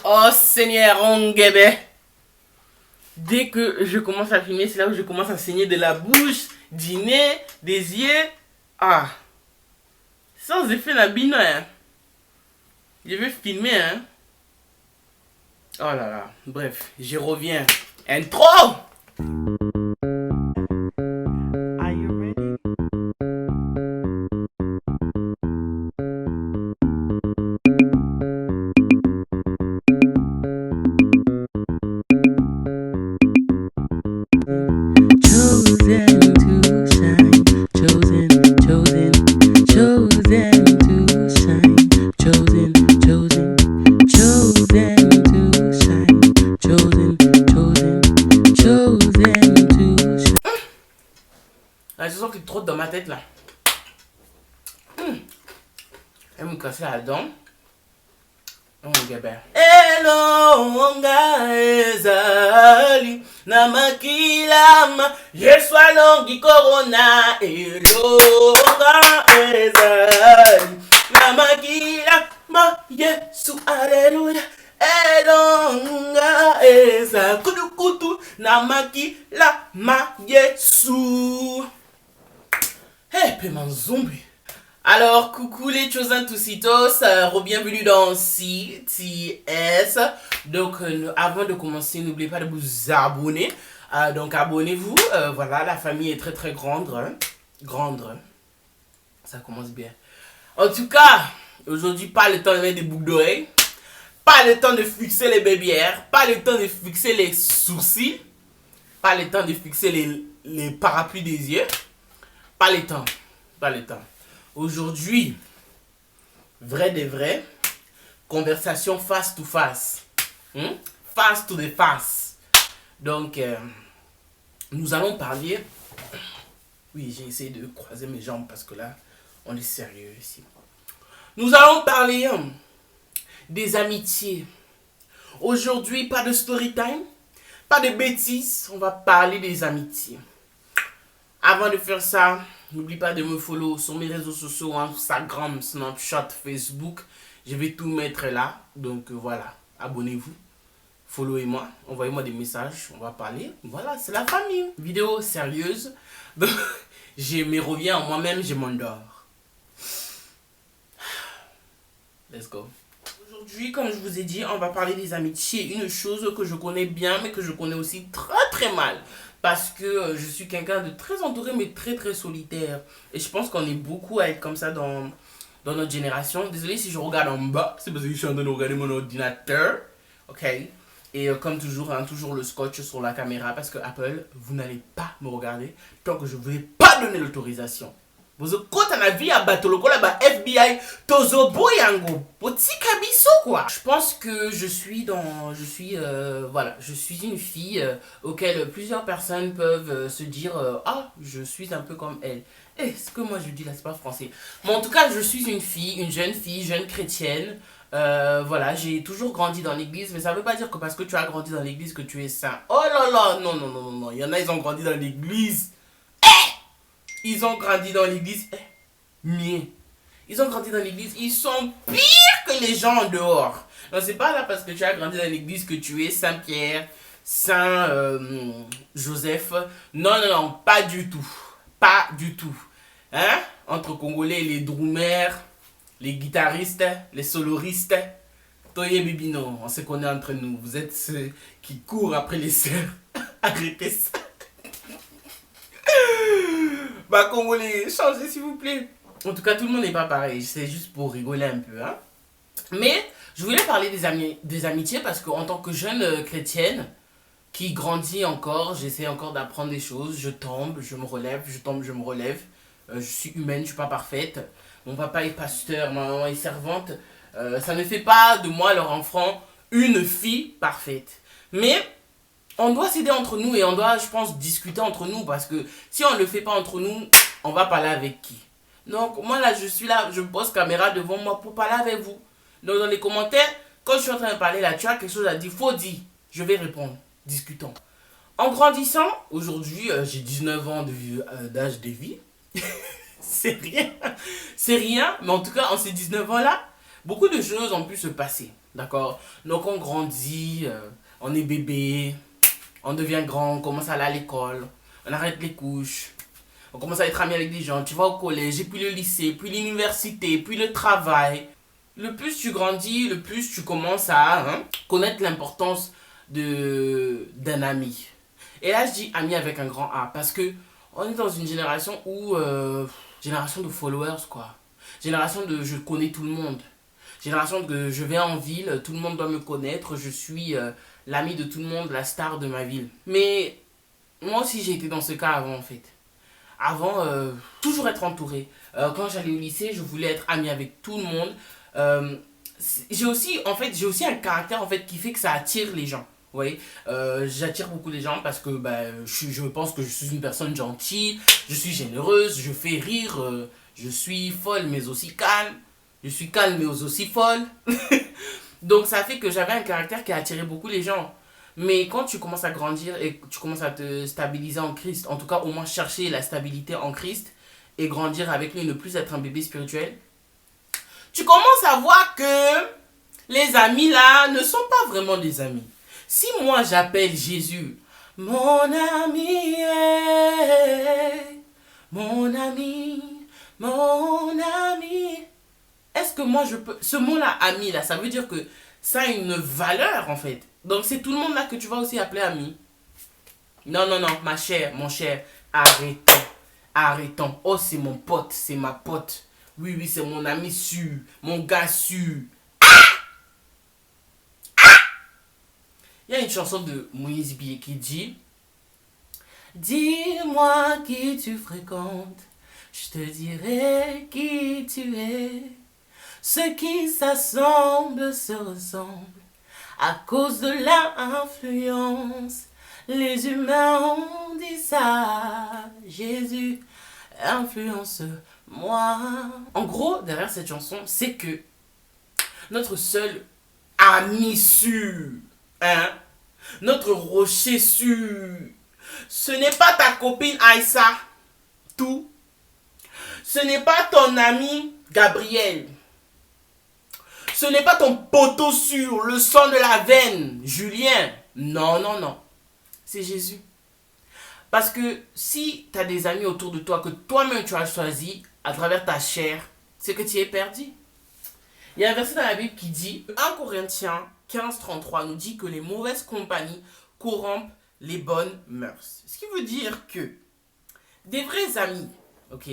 Oh Seigneur, Onguebe. Dès que je commence à filmer, c'est là où je commence à saigner de la bouche, du nez, des yeux. Ah. Sans effet nabino, hein. Je vais filmer, hein. Oh là là. Bref, je reviens. Intro! Are you ready? Chosen to shine, chosen to shine, chosen to shine, chosen to shine. Ah, je sens qu'il trotte dans ma tête là. Elle me casse la dent. Oh, gaber. Hello, ezali na makilama yeswa longi corona. Hello, ezali na makilama yesu aleluya. Elonga eza kudukutu na makilama yesu. Hey, paiement zombie. Alors, coucou les Chosen Tousitos, bienvenue dans CTS. Donc, avant de commencer, n'oubliez pas de vous abonner. Donc, abonnez-vous. Voilà, la famille est très très grande. Grande. Ça commence bien. En tout cas, aujourd'hui, pas le temps de mettre des boucles d'oreilles. Pas le temps de fixer les bébières. Pas le temps de fixer les sourcils. Pas le temps de fixer les parapluies des yeux. Pas le temps. Pas le temps. Aujourd'hui, vrai de vrai, conversation face to face. Face to the face. Donc, nous allons parler... Oui, j'ai essayé de croiser mes jambes parce que là, on est sérieux ici. Nous allons parler des amitiés. Aujourd'hui, pas de story time, pas de bêtises, on va parler des amitiés. Avant de faire ça, n'oublie pas de me follow sur mes réseaux sociaux, Instagram, Snapchat, Facebook. Je vais tout mettre là. Donc voilà, abonnez-vous, followez-moi, envoyez-moi des messages, on va parler. Voilà, c'est la famille. Vidéo sérieuse. Donc, je me reviens en moi-même, je m'endors. Let's go. Aujourd'hui, comme je vous ai dit, on va parler des amitiés. Une chose que je connais bien, mais que je connais aussi très très mal. Parce que je suis quelqu'un de très entouré, mais très très solitaire. Et je pense qu'on est beaucoup à être comme ça dans notre génération. Désolé si je regarde en bas, c'est parce que je suis en train de regarder mon ordinateur. Ok. Et comme toujours, toujours le scotch sur la caméra. Parce que Apple, vous n'allez pas me regarder tant que je ne vous ai pas donné l'autorisation. Vous écoutez un avis à Batoloko là-bas, FBI, Tozo Boyango, Potika Biso quoi. Je pense que je suis une fille auquel plusieurs personnes peuvent se dire ah, je suis un peu comme elle. Eh, ce que moi je dis là, c'est pas français. Mais en tout cas, je suis une fille, une jeune chrétienne. Voilà, j'ai toujours grandi dans l'église, mais ça veut pas dire que parce que tu as grandi dans l'église que tu es saint. Oh là là, non, non, non, non, non. Il y en a, ils ont grandi dans l'église. Ils ont grandi dans l'église. Ils ont grandi dans l'église. Ils sont pires que les gens en dehors. Non, c'est pas là parce que tu as grandi dans l'église que tu es Saint-Pierre, Saint Joseph. Non, non, non, pas du tout. Pas du tout. Hein? Entre Congolais, les drummers, les guitaristes, les soloristes. Toye Bibino, on se connaît entre nous. Vous êtes ceux qui courent après les sœurs. Arrêtez ça. Bah Congolais, changez s'il vous plaît. En tout cas, tout le monde n'est pas pareil. C'est juste pour rigoler un peu. Hein. Mais je voulais parler des amitiés parce qu'en tant que jeune chrétienne qui grandit encore, j'essaie encore d'apprendre des choses. Je tombe, je me relève, je tombe, je me relève. Je suis humaine, je ne suis pas parfaite. Mon papa est pasteur, ma maman est servante. Ça ne fait pas de moi, leur enfant, une fille parfaite. Mais... on doit s'aider entre nous et on doit, je pense, discuter entre nous parce que si on ne le fait pas entre nous, on va parler avec qui? Donc, moi là, je suis là, je pose caméra devant moi pour parler avec vous. Donc, dans les commentaires, quand je suis en train de parler là, tu as quelque chose à dire, faut dire. Je vais répondre. Discutons. En grandissant, aujourd'hui, j'ai 19 ans d'âge de vie. C'est rien. C'est rien, mais en tout cas, en ces 19 ans là, beaucoup de choses ont pu se passer. D'accord? Donc on grandit, on est bébé, on devient grand, on commence à aller à l'école, on arrête les couches, on commence à être ami avec des gens, tu vas au collège, et puis le lycée, puis l'université, puis le travail. Le plus tu grandis, le plus tu commences à connaître l'importance d'un ami. Et là, je dis ami avec un grand A parce que on est dans une génération où génération de followers quoi. Génération de je connais tout le monde. Génération de je vais en ville, tout le monde doit me connaître, je suis l'ami de tout le monde, la star de ma ville. Mais moi aussi j'ai été dans ce cas avant en fait. Avant, toujours être entouré. Quand j'allais au lycée, je voulais être ami avec tout le monde. Euh, j'ai aussi un caractère en fait qui fait que ça attire les gens. Vous voyez, j'attire beaucoup les gens parce que je pense que je suis une personne gentille, je suis généreuse, je fais rire, je suis folle mais aussi calme. Je suis calme mais aussi folle. Donc ça fait que j'avais un caractère qui a attiré beaucoup les gens. Mais quand tu commences à grandir et que tu commences à te stabiliser en Christ, en tout cas au moins chercher la stabilité en Christ et grandir avec lui et ne plus être un bébé spirituel, tu commences à voir que les amis là ne sont pas vraiment des amis. Si moi j'appelle Jésus mon ami, mon ami, mon ami, est-ce que moi je peux... Ce mot-là, ami, là, ça veut dire que ça a une valeur, en fait. Donc, c'est tout le monde là que tu vas aussi appeler ami. Non, non, non, ma chère, mon cher, arrêtons. Arrêtons. Oh, c'est mon pote, c'est ma pote. Oui, oui, c'est mon ami sûr, mon gars sûr. Il y a une chanson de Moïse Bié qui dit dis-moi qui tu fréquentes, je te dirai qui tu es. Ceux qui s'assemblent se ressemblent à cause de l'influence. Les humains ont dit ça. Jésus influence moi. En gros, derrière cette chanson, c'est que notre seul ami sûr, notre rocher sûr, ce n'est pas ta copine Aïssa, tout. Ce n'est pas ton ami Gabriel. Ce n'est pas ton poteau sûr, le sang de la veine, Julien. Non, non, non. C'est Jésus. Parce que si tu as des amis autour de toi que toi-même tu as choisi à travers ta chair, c'est que tu es perdu. Il y a un verset dans la Bible qui dit, 1 Corinthiens 15:33 nous dit que les mauvaises compagnies corrompent les bonnes mœurs. Ce qui veut dire que des vrais amis, ok,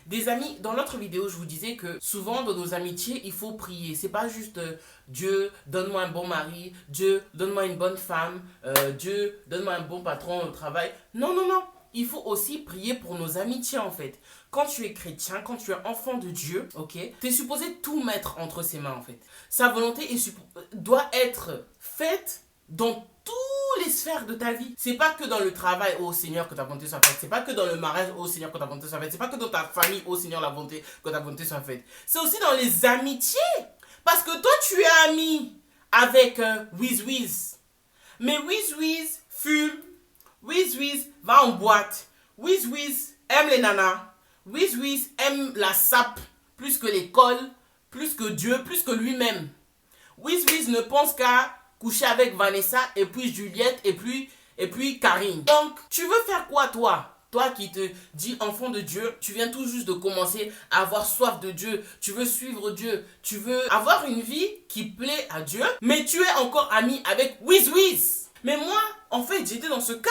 des amis, dans l'autre vidéo, je vous disais que souvent dans nos amitiés, il faut prier. C'est pas juste Dieu, donne-moi un bon mari, Dieu, donne-moi une bonne femme, Dieu, donne-moi un bon patron au travail. Non, non, non. Il faut aussi prier pour nos amitiés en fait. Quand tu es chrétien, quand tu es enfant de Dieu, ok, tu es supposé tout mettre entre ses mains en fait. Sa volonté doit être faite dans toutes les sphères de ta vie. C'est pas que dans le travail, oh Seigneur, que ta volonté soit faite. C'est pas que dans le mariage, oh Seigneur, que ta volonté soit faite. C'est pas que dans ta famille, oh Seigneur, que ta volonté soit faite. C'est aussi dans les amitiés. Parce que toi, tu es ami avec Wiz Wiz. Mais Wiz Wiz fume. Wiz Wiz va en boîte. Wiz Wiz aime les nanas. Wiz Wiz aime la sape plus que l'école, plus que Dieu, plus que lui-même. Wiz Wiz ne pense qu'à coucher avec Vanessa et puis Juliette et puis Karine. Donc, tu veux faire quoi toi? Toi qui te dis enfant de Dieu, tu viens tout juste de commencer à avoir soif de Dieu, tu veux suivre Dieu, tu veux avoir une vie qui plaît à Dieu, mais tu es encore ami avec Wiz Wiz. Mais moi, en fait, j'étais dans ce cas.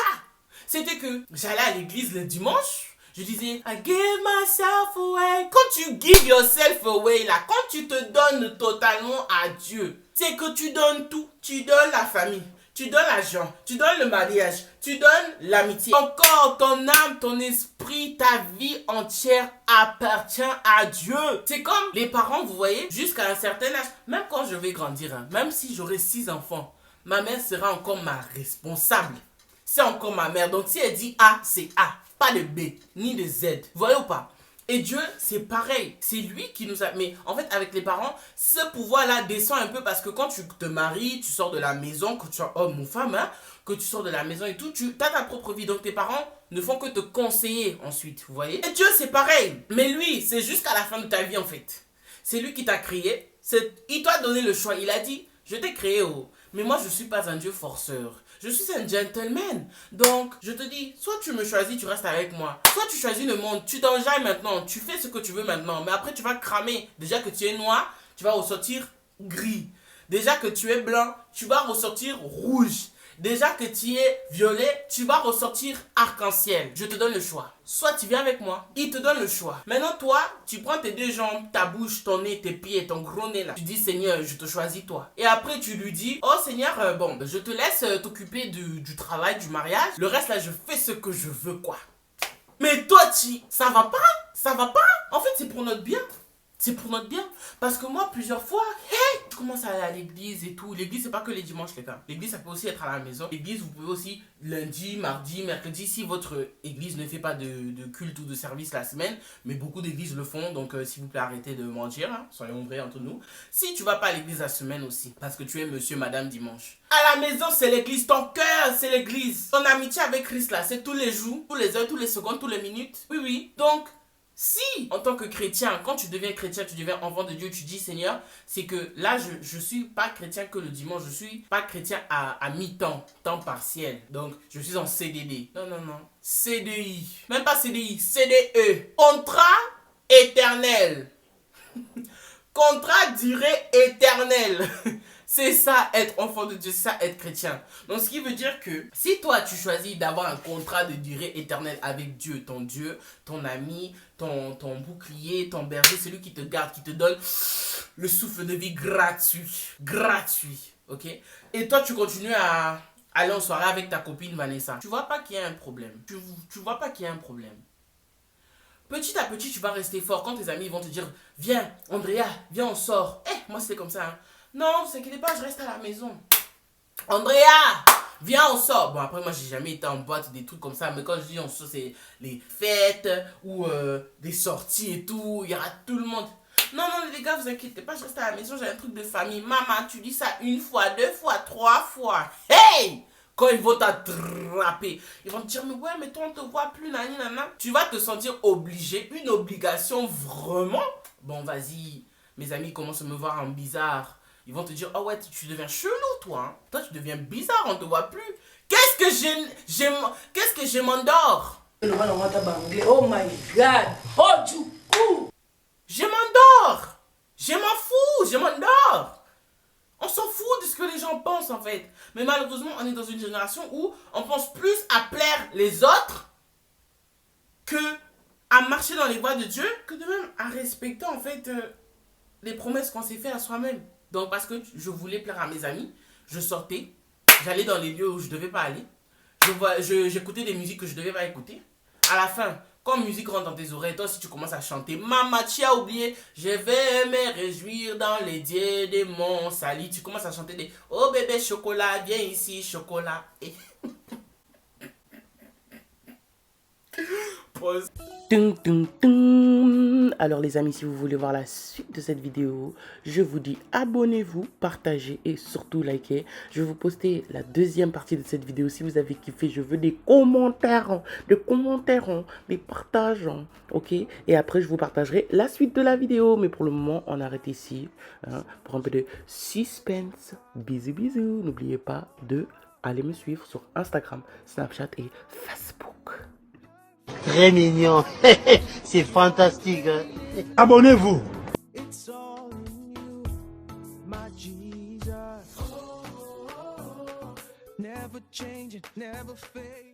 C'était que j'allais à l'église le dimanche, je disais I give myself away. Quand tu give yourself away là, quand tu te donnes totalement à Dieu, c'est que tu donnes tout. Tu donnes la famille, tu donnes l'argent, tu donnes le mariage, tu donnes l'amitié. Ton corps, ton âme, ton esprit, ta vie entière appartient à Dieu. C'est comme les parents, vous voyez, jusqu'à un certain âge. Même quand je vais grandir, même si j'aurai 6 enfants, ma mère sera encore ma responsable. C'est encore ma mère. Donc si elle dit A, c'est A. Pas de B, ni de Z. Vous voyez ou pas? Et Dieu, c'est pareil. C'est lui qui nous a... Mais en fait, avec les parents, ce pouvoir-là descend un peu parce que quand tu te maries, tu sors de la maison, que tu sois homme ou femme, que tu sors de la maison et tout, tu as ta propre vie. Donc tes parents ne font que te conseiller ensuite, vous voyez? Et Dieu, c'est pareil. Mais lui, c'est jusqu'à la fin de ta vie en fait. C'est lui qui t'a créé. Il t'a donné le choix. Il a dit, Je t'ai créé, oh. Mais moi, je suis pas un Dieu forceur. Je suis un gentleman. Donc, je te dis, soit tu me choisis, tu restes avec moi. Soit tu choisis le monde, tu t'enjailles maintenant, tu fais ce que tu veux maintenant. Mais après, tu vas cramer. Déjà que tu es noir, tu vas ressortir gris. Déjà que tu es blanc, tu vas ressortir rouge. Déjà que tu es violet, tu vas ressortir arc-en-ciel. Je te donne le choix. Soit tu viens avec moi, il te donne le choix. Maintenant, toi, tu prends tes deux jambes, ta bouche, ton nez, tes pieds, ton gros nez là. Tu dis, Seigneur, je te choisis toi. Et après, tu lui dis, oh Seigneur, bon, je te laisse t'occuper du travail, du mariage. Le reste là, je fais ce que je veux, quoi. Mais toi, ça va pas. Ça va pas. En fait, c'est pour notre bien. C'est pour notre bien. Parce que moi, plusieurs fois, je commence à aller à l'église et tout. L'église, c'est pas que les dimanches, les gars. L'église, ça peut aussi être à la maison. L'église, vous pouvez aussi lundi, mardi, mercredi, si votre église ne fait pas de culte ou de service la semaine. Mais beaucoup d'églises le font. Donc, s'il vous plaît, arrêtez de mentir. Hein, soyons vrais entre nous. Si tu vas pas à l'église la semaine aussi, parce que tu es monsieur, madame, dimanche. À la maison, c'est l'église. Ton cœur, c'est l'église. Ton amitié avec Christ, là, c'est tous les jours, tous les heures, tous les secondes, toutes les minutes. Oui, oui. Donc, si, en tant que chrétien, quand tu deviens chrétien, tu deviens enfant de Dieu, tu dis Seigneur, c'est que là, je suis pas chrétien que le dimanche, je suis pas chrétien à mi-temps, temps partiel. Donc, je suis en CDD. Non, non, non. CDI. Même pas CDI, CDE. Contrat éternel. Contrat durée éternelle. C'est ça être enfant de Dieu, c'est ça être chrétien. Donc ce qui veut dire que si toi tu choisis d'avoir un contrat de durée éternelle avec Dieu, ton ami, ton bouclier, ton berger, celui qui te garde, qui te donne le souffle de vie gratuit. Gratuit, ok? Et toi tu continues à aller en soirée avec ta copine Vanessa. Tu vois pas qu'il y a un problème. Tu vois pas qu'il y a un problème. Petit à petit, tu vas rester fort. Quand tes amis vont te dire, viens, Andrea, viens, on sort. Moi, c'était comme ça. Hein. Non, vous inquiétez pas, je reste à la maison. Andrea, viens, on sort. Bon, après, moi, j'ai jamais été en boîte, des trucs comme ça. Mais quand je dis on sort, c'est les fêtes ou des sorties et tout. Il y aura tout le monde. Non, non, les gars, vous inquiétez pas, je reste à la maison, j'ai un truc de famille. Maman, tu dis ça une fois, deux fois, trois fois. Hey! Quand ils vont t'attraper, ils vont te dire, mais ouais, mais toi, on te voit plus, nani, nana. Tu vas te sentir obligé, une obligation vraiment. Bon, vas-y, mes amis commencent à me voir en bizarre. Ils vont te dire, oh ouais, tu deviens chelou, toi. Hein. Toi, tu deviens bizarre, on te voit plus. Qu'est-ce que je m'endors? Oh my God. Oh, du coup. Je m'endors. Je m'en fous, je m'endors. On s'en fout de ce que les gens pensent en fait. Mais malheureusement, on est dans une génération où on pense plus à plaire les autres que à marcher dans les voies de Dieu, que de même à respecter en fait les promesses qu'on s'est fait à soi-même. Donc parce que je voulais plaire à mes amis, je sortais, j'allais dans les lieux où je devais pas aller, j'écoutais des musiques que je devais pas écouter. À la fin, quand musique rentre dans tes oreilles, toi si tu commences à chanter, maman tu as oublié, je vais me réjouir dans les dieux de mon salut. Tu commences à chanter des oh bébé chocolat, viens ici chocolat. Et... Pause. Tung, tung, tung. Alors les amis, si vous voulez voir la suite de cette vidéo, je vous dis abonnez-vous, partagez et surtout likez. Je vais vous poster la deuxième partie de cette vidéo. Si vous avez kiffé, je veux des commentaires, des partages, ok? Et après, je vous partagerai la suite de la vidéo. Mais pour le moment, on arrête ici hein, pour un peu de suspense. Bisous, bisous. N'oubliez pas de aller me suivre sur Instagram, Snapchat et Facebook. Très mignon. C'est fantastique. Hein? Abonnez-vous. It's all in you, my Jesus. Never changing, never fade.